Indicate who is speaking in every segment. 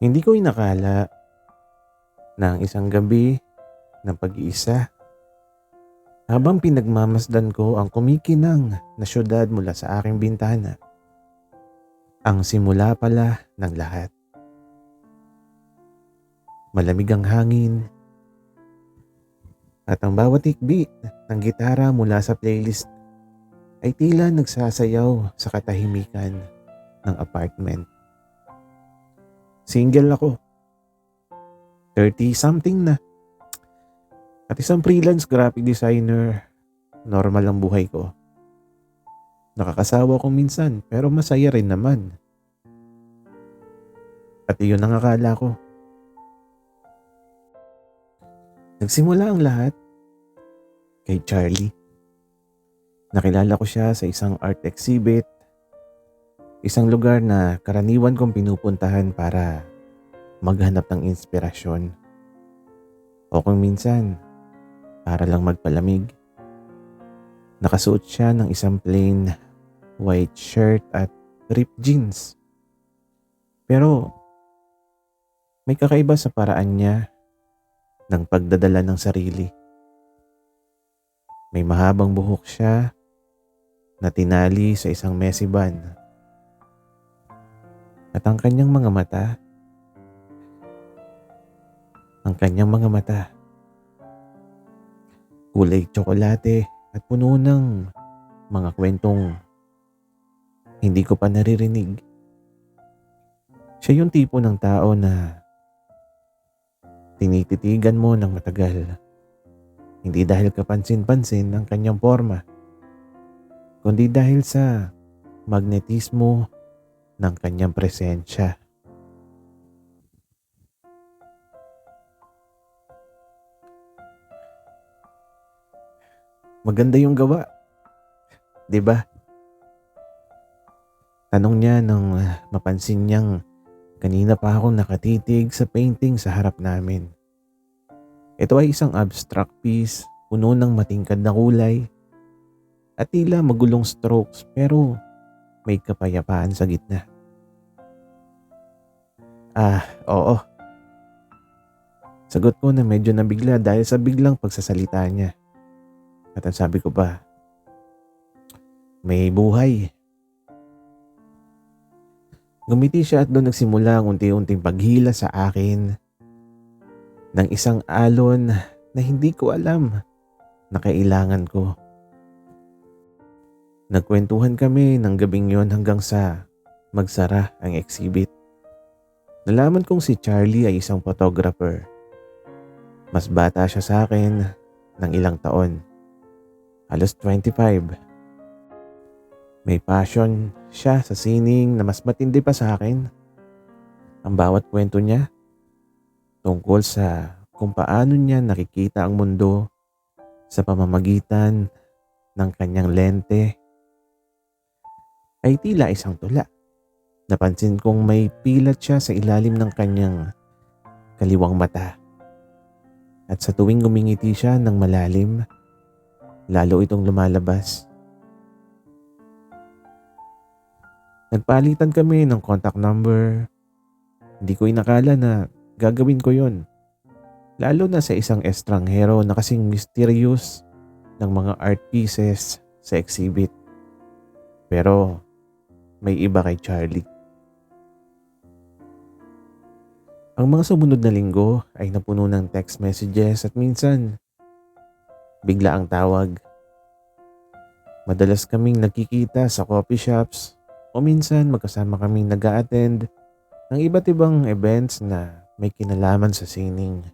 Speaker 1: Hindi ko inakala na ang isang gabi ng pag-iisa habang pinagmamasdan ko ang kumikinang na syudad mula sa aking bintana, ang simula pala ng lahat. Malamig ang hangin at ang bawat hikbi ng gitara mula sa playlist ay tila nagsasayaw sa katahimikan ng apartment. Single ako, 30-something na. At isang freelance graphic designer, normal ang buhay ko. Nakakasawa ko minsan pero masaya rin naman. At iyon ang akala ko. Nagsimula ang lahat kay Charlie. Nakilala ko siya sa isang art exhibit, isang lugar na karaniwan kong pinupuntahan para maghanap ng inspirasyon. O kung minsan, para lang magpalamig. Nakasuot siya ng isang plain white shirt at ripped jeans. Pero may kakaiba sa paraan niya ng pagdadala ng sarili. May mahabang buhok siya na tinali sa isang messy bun. At ang kanyang mga mata, kulay tsokolate at puno ng mga kwentong hindi ko pa naririnig. Siya yung tipo ng tao na tinititigan mo ng matagal. Hindi dahil kapansin-pansin ang kanyang forma, kundi dahil sa magnetismo ng kanyang presensya. Maganda yung gawa, 'di ba? Tanong niya nang mapansin niyang kanina pa ako nakatitig sa painting sa harap namin. Ito ay isang abstract piece, puno ng matingkad na kulay at tila magulong strokes pero may kapayapaan sa gitna. Oo. Sagot ko na medyo nabigla dahil sa biglang pagsasalita niya. At ang sabi ko pa, may buhay. Ngumiti siya at doon nagsimula ang unti-unting paghila sa akin ng isang alon na hindi ko alam na kailangan ko. Nagkwentuhan kami ng gabing yon hanggang sa magsara ang exhibit. Nalaman kong si Charlie ay isang photographer. Mas bata siya sa akin ng ilang taon. Halos 25. May passion siya sa sining na mas matindi pa sa akin. Ang bawat kwento niya tungkol sa kung paano niya nakikita ang mundo sa pamamagitan ng kanyang lente ay tila isang tula. Napansin kong may pilat siya sa ilalim ng kanyang kaliwang mata. At sa tuwing gumingiti siya ng malalim, lalo itong lumalabas. Nagpalitan kami ng contact number. Hindi ko inakala na gagawin ko yon. Lalo na sa isang estranghero na kasing mysterious ng mga art pieces sa exhibit. Pero may iba kay Charlie. Ang mga sumunod na linggo ay napuno ng text messages at minsan bigla ang tawag. Madalas kaming nagkikita sa coffee shops o minsan magkasama kaming nag-a-attend ng iba't ibang events na may kinalaman sa sining.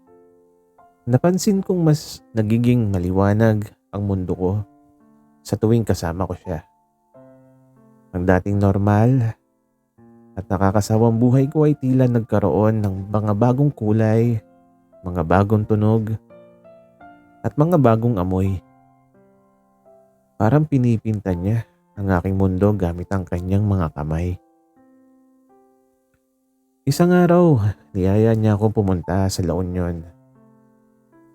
Speaker 1: Napansin kong mas nagiging maliwanag ang mundo ko sa tuwing kasama ko siya. Ang dating normal at nakakasawang buhay ko ay tila nagkaroon ng mga bagong kulay, mga bagong tunog, at mga bagong amoy. Parang pinipinta niya ang aking mundo gamit ang kanyang mga kamay. Isang araw, niyaya niya akong pumunta sa La Union.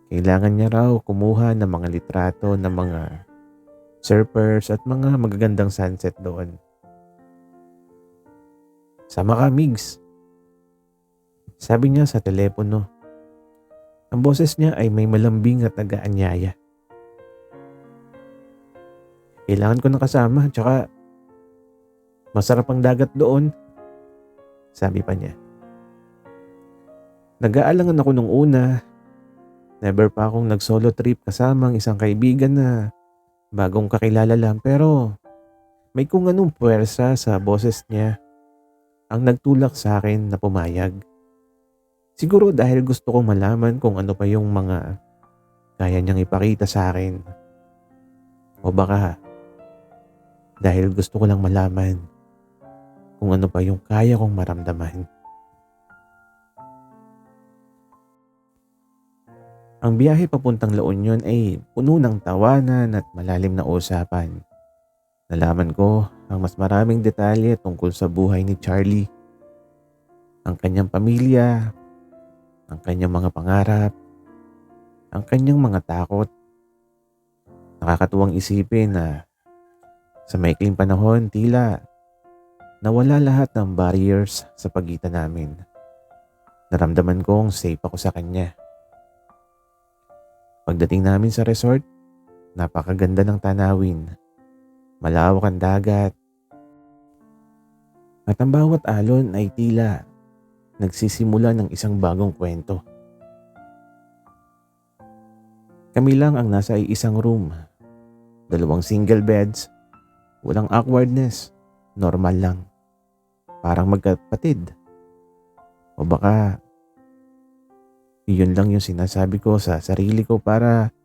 Speaker 1: Kailangan niya raw kumuha ng mga litrato ng mga surfers at mga magagandang sunset doon. Sama ka, Migs. Sabi niya sa telepono. Ang boses niya ay may malambing at nag-aanyaya. Kailangan ko ng kasama, tsaka masarap ang dagat doon, sabi pa niya. Nag-aalangan ako nung una. Never pa akong nag-solo trip kasama ang isang kaibigan na bagong kakilala lang, pero may kung anong puwersa sa boses niya ang nagtulak sa akin na pumayag. Siguro dahil gusto kong malaman kung ano pa yung mga kaya niyang ipakita sa akin. O baka dahil gusto ko lang malaman kung ano pa yung kaya kong maramdaman. Ang biyahe papuntang La Union ay puno ng tawanan at malalim na usapan. Nalaman ko ang mas maraming detalye tungkol sa buhay ni Charlie. Ang kanyang pamilya, ang kanyang mga pangarap, ang kanyang mga takot. Nakakatuwang isipin na sa maikling panahon tila nawala lahat ng barriers sa pagitan namin. Naramdaman kong safe ako sa kanya. Pagdating namin sa resort, napakaganda ng tanawin. Malawak ang dagat. At ang bawat alon ay tila nagsisimula ng isang bagong kwento. Kami lang ang nasa isang room. 2 single beds. Walang awkwardness. Normal lang. Parang magkapatid. O baka iyon lang yung sinasabi ko sa sarili ko para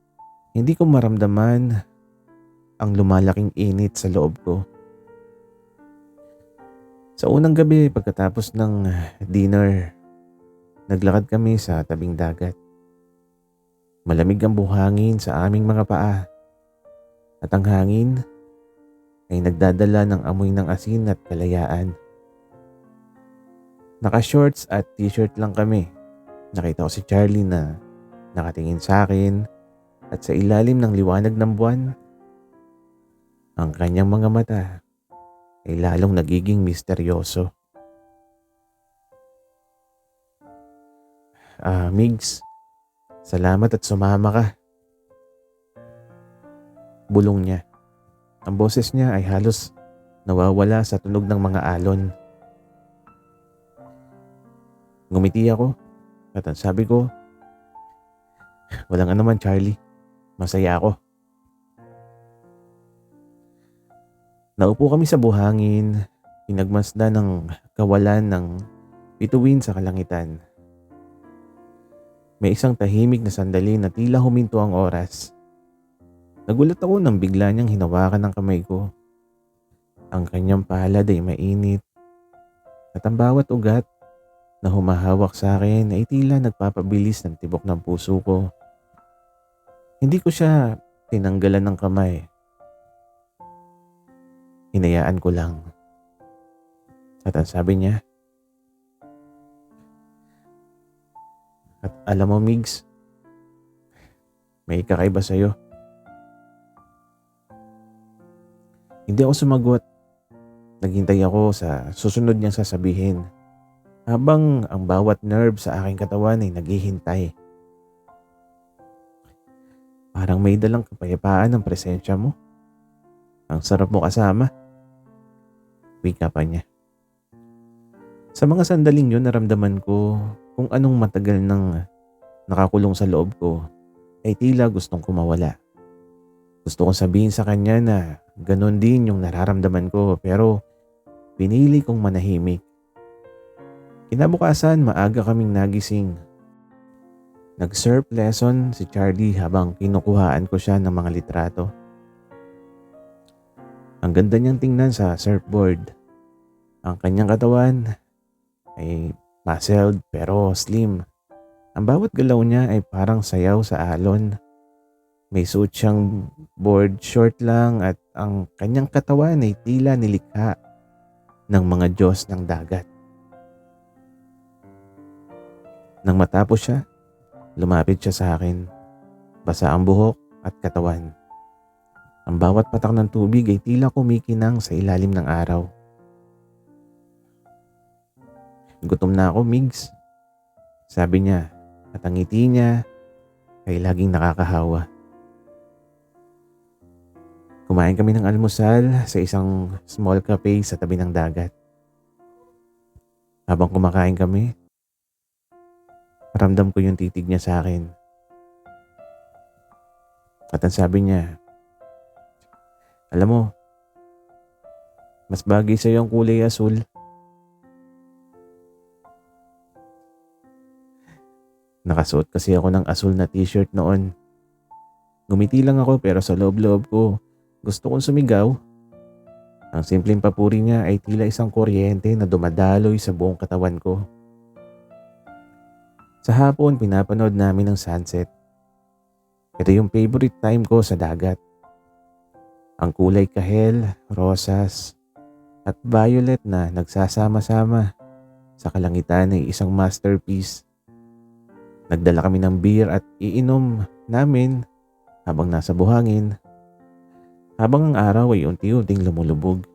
Speaker 1: hindi ko maramdaman ang lumalaking init sa loob ko. Sa unang gabi pagkatapos ng dinner, naglakad kami sa tabing dagat. Malamig ang buhangin sa aming mga paa at ang hangin ay nagdadala ng amoy ng asin at kalayaan. Naka-shorts at t-shirt lang kami. Nakita ko si Charlie na nakatingin sa akin at sa ilalim ng liwanag ng buwan, ang kanyang mga mata ay lalong nagiging misteryoso. Migs, salamat at sumama ka. Bulong niya. Ang boses niya ay halos nawawala sa tunog ng mga alon. Ngumiti ako. At ang sabi ko, walang anuman Charlie, masaya ako. Naupo kami sa buhangin, pinagmasdan ng kawalan ng bituin sa kalangitan. May isang tahimik na sandali na tila huminto ang oras. Nagulat ako nang bigla niyang hinawakan ng kamay ko. Ang kanyang palad ay mainit at ang bawat ugat na humahawak sa akin ay tila nagpapabilis ng tibok ng puso ko. Hindi ko siya tinanggalan ng kamay. Hinayaan ko lang. At ang sabi niya, at alam mo Migs, may kakaiba sa'yo. Hindi ako sumagot. Naghintay ako sa susunod niyang sasabihin. Habang ang bawat nerve sa aking katawan ay naghihintay. Parang may dalang kapayapaan ang presensya mo. Ang sarap mo kasama. Wika pa niya. Sa mga sandaling yun naramdaman ko kung anong matagal nang nakakulong sa loob ko ay tila gustong kumawala. Gusto kong sabihin sa kanya na ganon din yung nararamdaman ko pero pinili kong manahimik. Kinabukasan, maaga kaming nagising. Nag-surf lesson si Charlie habang kinukuhaan ko siya ng mga litrato. Ang ganda niyang tingnan sa surfboard. Ang kanyang katawan ay muscled pero slim. Ang bawat galaw niya ay parang sayaw sa alon. May suot siyang board short lang at ang kanyang katawan ay tila nilikha ng mga Diyos ng dagat. Nang matapos siya, lumapit siya sa akin. Basa ang buhok at katawan. Ang bawat patak ng tubig ay tila kumikinang sa ilalim ng araw. Gutom na ako, Migs. sabi niya, at ang ngiti niya ay laging nakakahawa. Kumain kami ng almusal sa isang small cafe sa tabi ng dagat. Habang kumakain kami, ramdam ko yung titig niya sa akin. At ang sabi niya, alam mo, mas bagay sa'yo ang kulay asul. Nakasuot kasi ako ng asul na t-shirt noon. Ngumiti lang ako pero sa loob-loob ko, gusto kong sumigaw. Ang simpleng papuri niya ay tila isang kuryente na dumadaloy sa buong katawan ko. Sa hapon, pinapanood namin ang sunset. Ito yung favorite time ko sa dagat. Ang kulay kahel, rosas, at violet na nagsasama-sama sa kalangitan ay isang masterpiece. Nagdala kami ng beer at iinom namin habang nasa buhangin, habang ang araw ay unti-unting lumulubog.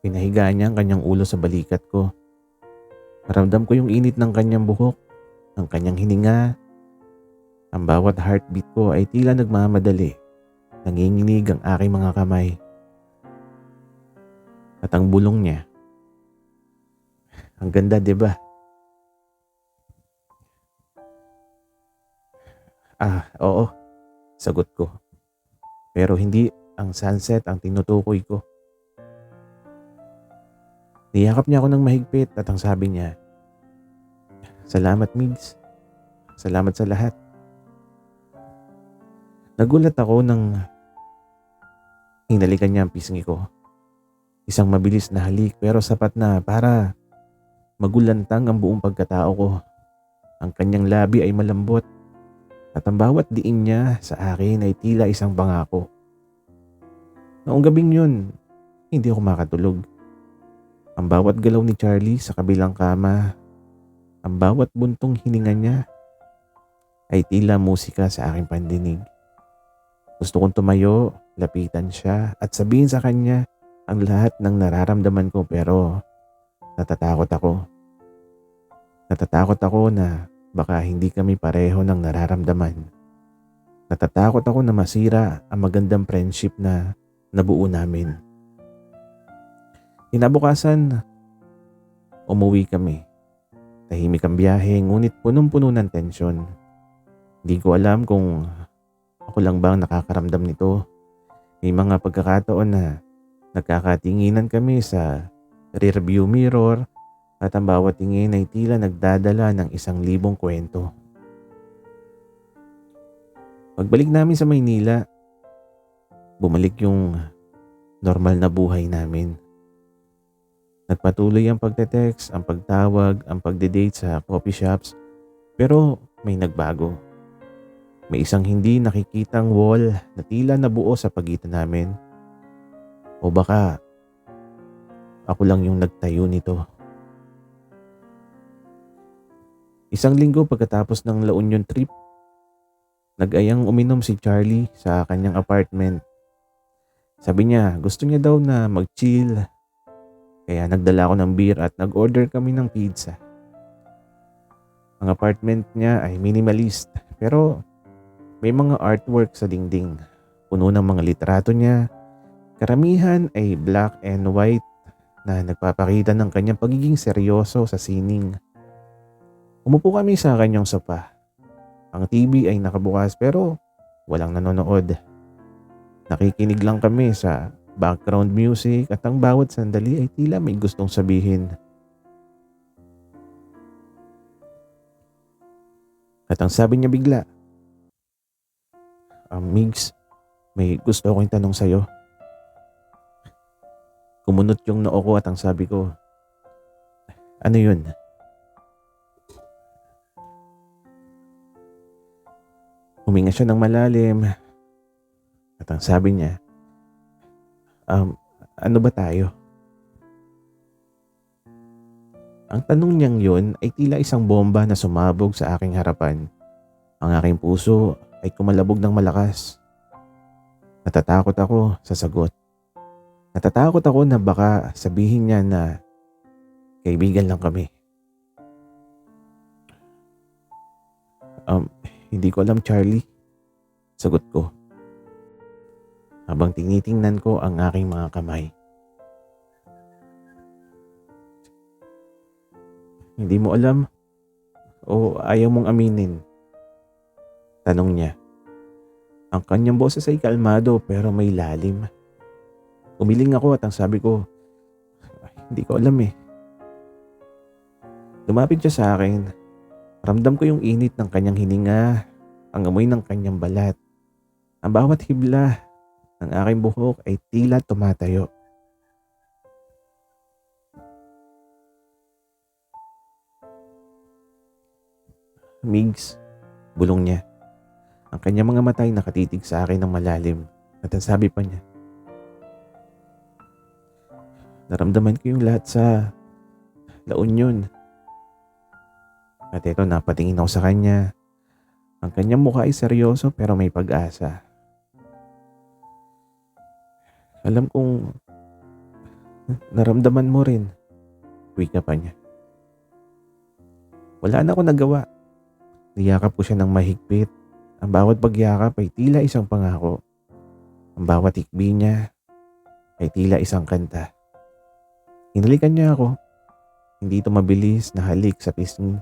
Speaker 1: Pinahiga niya ang kanyang ulo sa balikat ko. Maramdam ko yung init ng kanyang buhok, ng kanyang hininga. Ang bawat heartbeat ko ay tila nagmamadali. Nanginginig ang aking mga kamay. At ang bulong niya. Ang ganda, 'di ba? Oo, sagot ko. Pero hindi ang sunset ang tinutukoy ko. Niyakap niya ako ng mahigpit at ang sabi niya, salamat Migs. Salamat sa lahat. Nagulat ako nang hinalikan niya ang pisngi ko. Isang mabilis na halik pero sapat na para magulantang ang buong pagkatao ko. Ang kanyang labi ay malambot at ang bawat diin niya sa akin ay tila isang pangako. Noong gabing yun, hindi ako makatulog. Ang bawat galaw ni Charlie sa kabilang kama, ang bawat buntong hininga niya ay tila musika sa aking pandinig. Gusto kong tumayo, lapitan siya at sabihin sa kanya ang lahat ng nararamdaman ko pero natatakot ako. Natatakot ako na baka hindi kami pareho ng nararamdaman. Natatakot ako na masira ang magandang friendship na nabuo namin. Kinabukasan, umuwi kami. Tahimik ang biyahe ngunit punong-puno ng tensyon. Hindi ko alam kung ako lang ba ang nakakaramdam nito. May mga pagkakataon na nagkakatinginan kami sa rearview mirror at ang bawat tingin ay tila nagdadala ng 1,000 kwento. Pagbalik namin sa Maynila, bumalik yung normal na buhay namin. Nagpatuloy ang pagte-text, ang pagtawag, ang pagde-date sa coffee shops, pero may nagbago. May isang hindi nakikitang wall na tila nabuo sa pagitan namin. O baka ako lang yung nagtayo nito. Isang linggo pagkatapos ng La Union trip, nag-ayang uminom si Charlie sa kanyang apartment. Sabi niya gusto niya daw na mag-chill. Kaya nagdala ako ng beer at nag-order kami ng pizza. Ang apartment niya ay minimalist pero may mga artwork sa dingding. Puno ng mga litrato niya. Karamihan ay black and white na nagpapakita ng kanyang pagiging seryoso sa sining. Umupo kami sa kanyang sopa. Ang TV ay nakabukas pero walang nanonood. Nakikinig lang kami sa background music at ang bawat sandali ay tila may gustong sabihin. At ang sabi niya bigla, Migs, may gusto akong tanong sa'yo. Kumunot yung noo ko at ang sabi ko, ano yun? Huminga siya ng malalim at ang sabi niya, ano ba tayo? Ang tanong niyang yun ay tila isang bomba na sumabog sa aking harapan. Ang aking puso ay kumalabog ng malakas. Natatakot ako sa sagot. Natatakot ako na baka sabihin niya na Kaibigan lang kami. Um, Hindi ko alam, Charlie. Sagot ko habang tinitingnan ko ang aking mga kamay. Hindi mo alam o ayaw mong aminin? Tanong niya. Ang kanyang boses ay kalmado pero may lalim. Umiling ako at ang sabi ko, "Ay, hindi ko alam eh." Lumapit siya sa akin. Ramdam ko yung init ng kanyang hininga, ang amoy ng kanyang balat. Ang bawat hibla ng aking buhok ay tila tumatayo. Migs, bulong niya. Ang kanyang mga mata ay nakatitig sa akin ng malalim. At ang sabi pa niya, naramdaman ko yung lahat sa La Union. At ito, napatingin ako sa kanya. Ang kanyang mukha ay seryoso pero may pag-asa. Alam kong naramdaman mo rin, wika pa niya. Wala na ako nagawa. Niyakap ko siya ng mahigpit. Ang bawat pagyakap ay tila isang pangako. Ang bawat hikbi niya ay tila isang kanta. Hinalikan niya ako. Hindi ito mabilis na halik sa pisngi.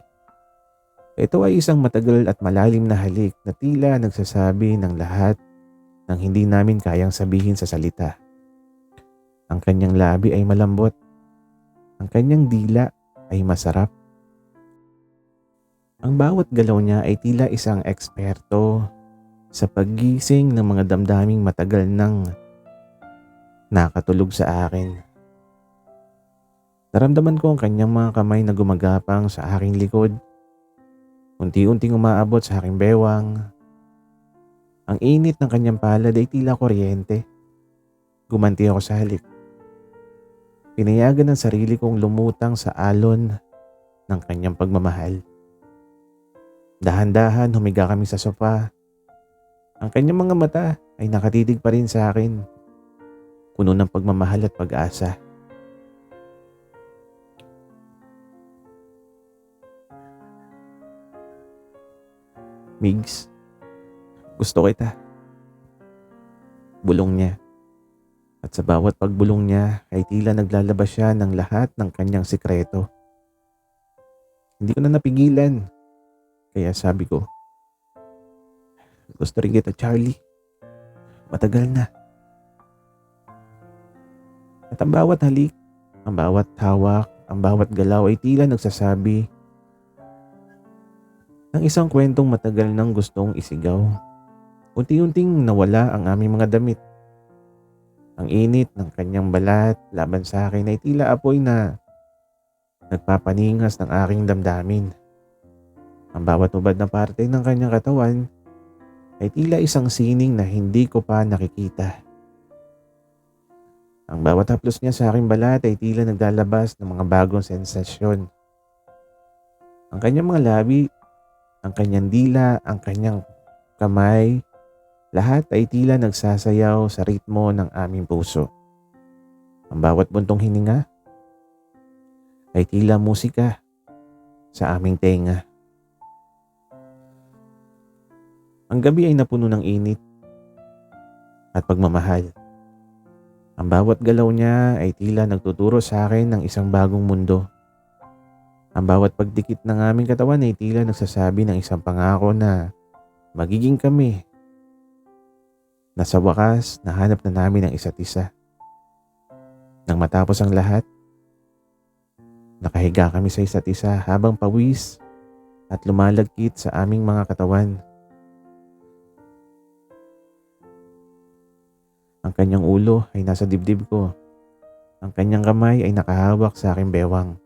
Speaker 1: Ito ay isang matagal at malalim na halik na tila nagsasabi ng lahat ng hindi namin kayang sabihin sa salita. Ang kanyang labi ay malambot. Ang kanyang dila ay masarap. Ang bawat galaw niya ay tila isang eksperto sa paggising ng mga damdaming matagal nang nakatulog sa akin. Naramdaman ko ang kanyang mga kamay na gumagapang sa aking likod. Unti-unting umaabot sa aking bewang. Ang init ng kanyang palad ay tila kuryente. Gumanti ako sa halik. Pinayagan ng sarili kong lumutang sa alon ng kanyang pagmamahal. Dahan-dahan humiga kami sa sofa. Ang kanyang mga mata ay nakatitig pa rin sa akin, puno ng pagmamahal at pag-asa. Migs, gusto kita. Bulong niya. At sa bawat pagbulong niya ay tila naglalabas siya ng lahat ng kanyang sikreto. Hindi ko na napigilan. Kaya sabi ko, gusto rin kita, Charlie. Matagal na. At ang bawat halik, ang bawat hawak, ang bawat galaw ay tila nagsasabi ng isang kwentong matagal nang gustong isigaw. Unti-unting nawala ang aming mga damit. Ang init ng kanyang balat laban sa akin ay tila apoy na nagpapaningas ng aking damdamin. Ang bawat ubad na parte ng kanyang katawan ay tila isang sining na hindi ko pa nakikita. Ang bawat haplos niya sa aking balat ay tila naglalabas ng mga bagong sensasyon. Ang kanyang mga labi, ang kanyang dila, ang kanyang kamay, lahat ay tila nagsasayaw sa ritmo ng aming puso. Ang bawat buntong hininga ay tila musika sa aming tenga. Ang gabi ay napuno ng init at pagmamahal. Ang bawat galaw niya ay tila nagtuturo sa akin ng isang bagong mundo. Ang bawat pagdikit ng aming katawan ay tila nagsasabi ng isang pangako na magiging kami. Na sa wakas, nahanap na namin ang isa't isa. Nang matapos ang lahat, nakahiga kami sa isa't isa habang pawis at lumalagkit sa aming mga katawan. Ang kanyang ulo ay nasa dibdib ko. Ang kanyang kamay ay nakahawak sa aking bewang.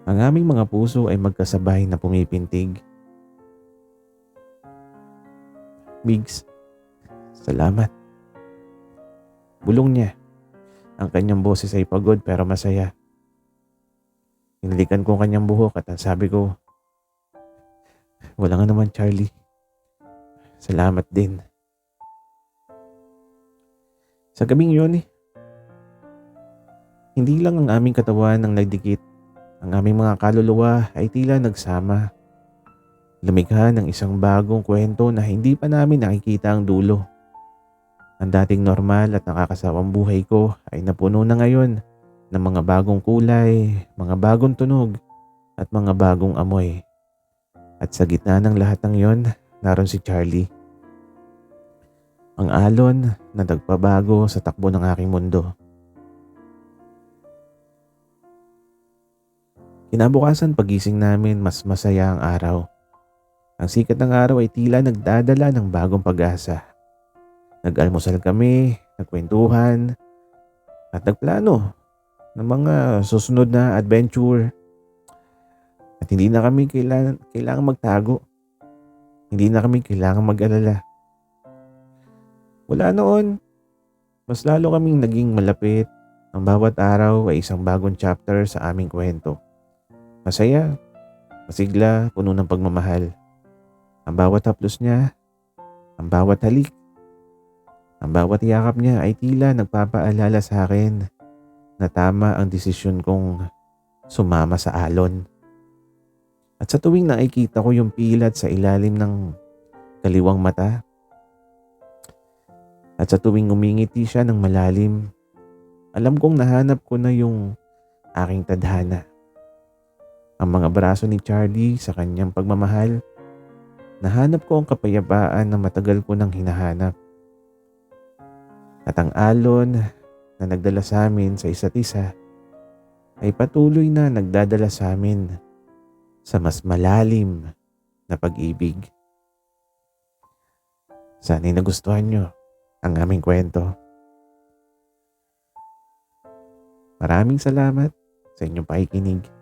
Speaker 1: Ang aming mga puso ay magkasabay na pumipintig. Migs, salamat. Bulong niya. Ang kanyang boses ay pagod pero masaya. Hinalikan ko ang kanyang buhok at ang sabi ko, wala nga naman, Charlie. Salamat din. Sa gabing yun Hindi lang ang aming katawan ang nagdikit, ang aming mga kaluluwa ay tila nagsama. Lumikha ng isang bagong kwento na hindi pa namin nakikita ang dulo. Ang dating normal at nakakasawang buhay ko ay napuno na ngayon ng mga bagong kulay, mga bagong tunog at mga bagong amoy. At sa gitna ng lahat ng yon, naroon si Charlie. Ang alon na nagpabago sa takbo ng aking mundo. Kinabukasan pagising namin, mas masaya ang araw. Ang sikat ng araw ay tila nagdadala ng bagong pag-asa. Nag-almusal kami, nagkwentuhan, at nagplano ng mga susunod na adventure. At hindi na kami kailangan magtago. Hindi na kami kailangan mag-alala. Mula noon, mas lalo kaming naging malapit. Ang bawat araw ay isang bagong chapter sa aming kwento. Masaya, masigla, puno ng pagmamahal. Ang bawat haplos niya, ang bawat halik, ang bawat yakap niya ay tila nagpapaalala sa akin na tama ang desisyon kong sumama sa alon. At sa tuwing nakikita ko yung pilat sa ilalim ng kaliwang mata, at sa tuwing umingiti siya ng malalim, alam kong nahanap ko na yung aking tadhana. Ang mga braso ni Charlie sa kanyang pagmamahal, nahanap ko ang kapayapaan na matagal ko nang hinahanap. At ang alon na nagdala sa amin sa isa't isa ay patuloy na nagdadala sa amin sa mas malalim na pag-ibig. Sana'y nagustuhan nyo ang aming kwento. Maraming salamat sa inyong pakikinig.